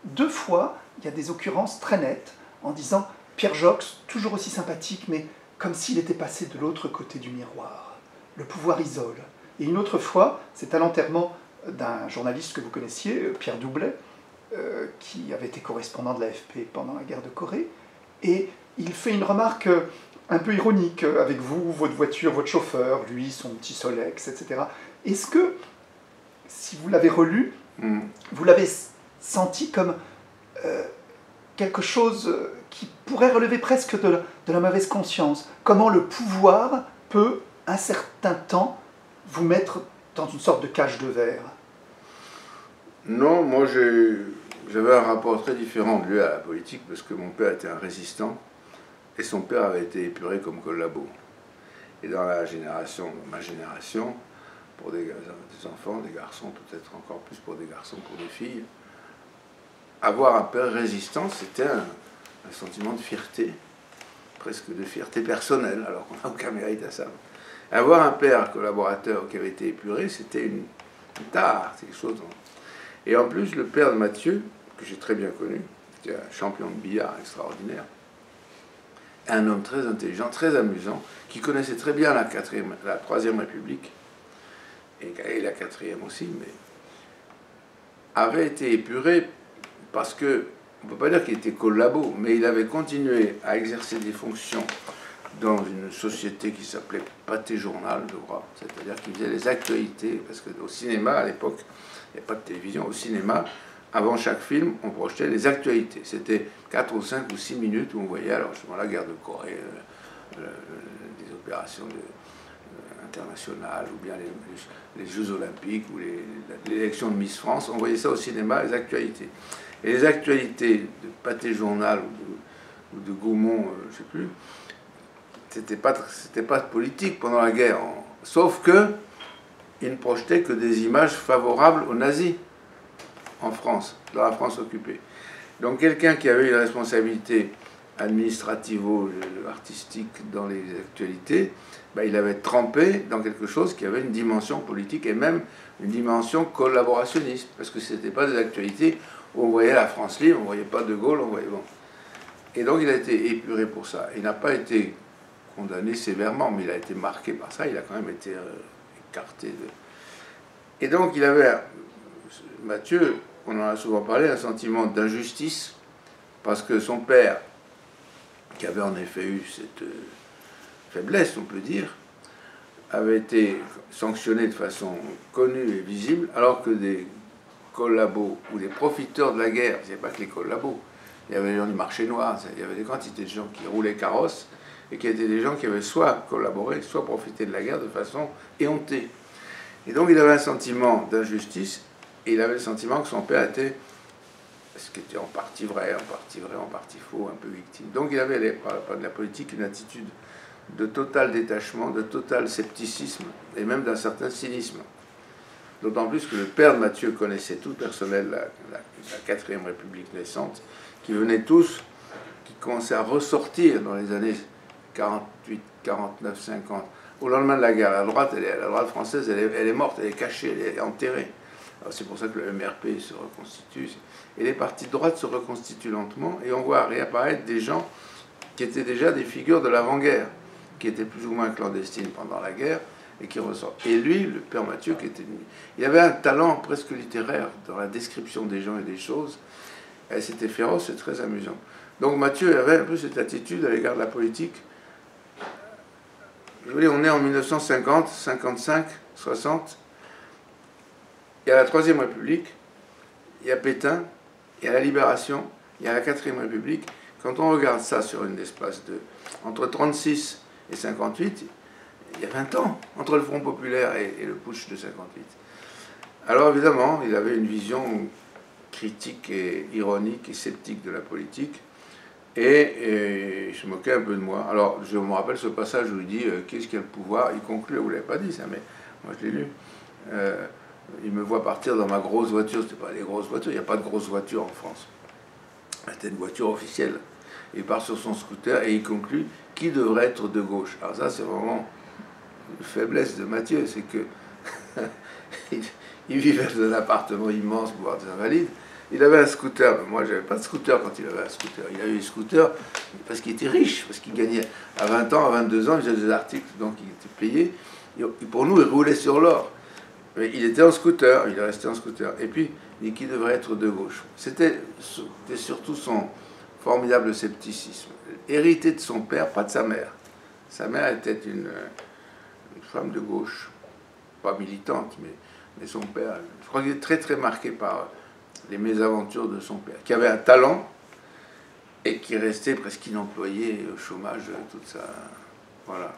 2 fois, il y a des occurrences très nettes en disant Pierre Jox, toujours aussi sympathique, mais comme s'il était passé de l'autre côté du miroir. Le pouvoir isole. Et une autre fois, c'est à l'enterrement d'un journaliste que vous connaissiez, Pierre Doublet, qui avait été correspondant de l'AFP pendant la guerre de Corée, et il fait une remarque un peu ironique avec vous, votre voiture, votre chauffeur, lui, son petit Solex, etc. Est-ce que, si vous l'avez relu, vous l'avez senti comme quelque chose qui pourrait relever presque de la mauvaise conscience? Comment le pouvoir peut, un certain temps, vous mettre dans une sorte de cage de verre? Non, moi j'avais un rapport très différent de lui à la politique parce que mon père était un résistant et son père avait été épuré comme collabo. Et dans ma génération, pour des enfants, des garçons, peut-être encore plus pour des garçons, pour des filles, avoir un père résistant, c'était un sentiment de fierté, presque de fierté personnelle, alors qu'on n'a aucun mérite à ça. Avoir un père collaborateur qui avait été épuré, c'était une tare, quelque chose. Et en plus, le père de Mathieu, que j'ai très bien connu, c'était un champion de billard extraordinaire, un homme très intelligent, très amusant, qui connaissait très bien la Troisième République, et la quatrième aussi, mais avait été épuré parce que, on ne peut pas dire qu'il était collabo, mais il avait continué à exercer des fonctions dans une société qui s'appelait Pâté Journal, je crois, c'est-à-dire qu'il faisait les actualités, parce qu'au cinéma, à l'époque, il n'y a pas de télévision, au cinéma, avant chaque film, on projetait les actualités. C'était 4 ou 5 ou 6 minutes où on voyait alors justement la guerre de Corée, des opérations internationales, ou bien les Jeux Olympiques, ou l'élection de Miss France. On voyait ça au cinéma, les actualités. Et les actualités de Pâté Journal ou de Gaumont, je ne sais plus, c'était pas politique pendant la guerre, sauf que il ne projetait que des images favorables aux nazis en France, dans la France occupée. Donc quelqu'un qui avait une responsabilité administrativo-artistique dans les actualités, ben, il avait trempé dans quelque chose qui avait une dimension politique et même une dimension collaborationniste, parce que ce n'était pas des actualités où on voyait la France libre, on ne voyait pas De Gaulle, on voyait... Bon. Et donc il a été épuré pour ça. Il n'a pas été condamné sévèrement, mais il a été marqué par ça, il a quand même été écarté de... Et donc il avait, Mathieu, on en a souvent parlé, un sentiment d'injustice, parce que son père, qui avait en effet eu cette faiblesse, on peut dire, avait été sanctionné de façon connue et visible, alors que des collabos ou des profiteurs de la guerre, il n'y avait pas que les collabos, il y avait les gens du marché noir, il y avait des quantités de gens qui roulaient carrosse, et qui étaient des gens qui avaient soit collaboré, soit profité de la guerre de façon éhontée. Et donc il avait un sentiment d'injustice, et il avait le sentiment que son père était, ce qui était en partie vrai, en partie faux, un peu victime. Donc il avait, par rapport à la politique, une attitude de total détachement, de total scepticisme, et même d'un certain cynisme. D'autant plus que le père de Mathieu connaissait tout le personnel de la 4e République naissante, qui venaient tous, qui commençaient à ressortir dans les années 48, 49, 50. Au lendemain de la guerre, la droite française, elle est morte, elle est cachée, elle est enterrée. C'est pour ça que le MRP se reconstitue. Et les partis de droite se reconstituent lentement, et on voit réapparaître des gens qui étaient déjà des figures de l'avant-guerre, qui étaient plus ou moins clandestines pendant la guerre, et qui ressortent. Et lui, le père Mathieu, il avait un talent presque littéraire dans la description des gens et des choses. Et c'était féroce, c'est très amusant. Donc Mathieu avait un peu cette attitude à l'égard de la politique. Je veux dire, on est en 1950, 55, 60. Il y a la Troisième République, il y a Pétain, il y a la Libération, il y a la Quatrième République. Quand on regarde ça sur une espace de... Entre 36 et 58, il y a 20 ans, entre le Front Populaire et le putsch de 58. Alors évidemment, il avait une vision critique et ironique et sceptique de la politique, et il se moquait un peu de moi. Alors je me rappelle ce passage où il dit qu'est-ce qu'il a le pouvoir, il conclut, vous ne l'avez pas dit ça, mais moi je l'ai lu, il me voit partir dans ma grosse voiture, c'était pas des grosses voitures, il n'y a pas de grosses voitures en France, c'était une voiture officielle. Il part sur son scooter et il conclut qui devrait être de gauche. Alors ça c'est vraiment une faiblesse de Mathieu, c'est que il vivait dans un appartement immense pour avoir des invalides, Il avait un scooter. Moi, j'avais pas de scooter quand il avait un scooter. Il a eu un scooter parce qu'il était riche, parce qu'il gagnait à 20 ans, à 22 ans, il faisait des articles, donc il était payé. Et pour nous, il roulait sur l'or. Mais il était en scooter, il est resté en scooter. Et puis, il dit qu'il devrait être de gauche. C'était surtout son formidable scepticisme. Hérité de son père, pas de sa mère. Sa mère était une femme de gauche, pas militante, mais son père, je crois qu'il est très très marqué par les mésaventures de son père, qui avait un talent et qui restait presque inemployé au chômage toute sa... Voilà.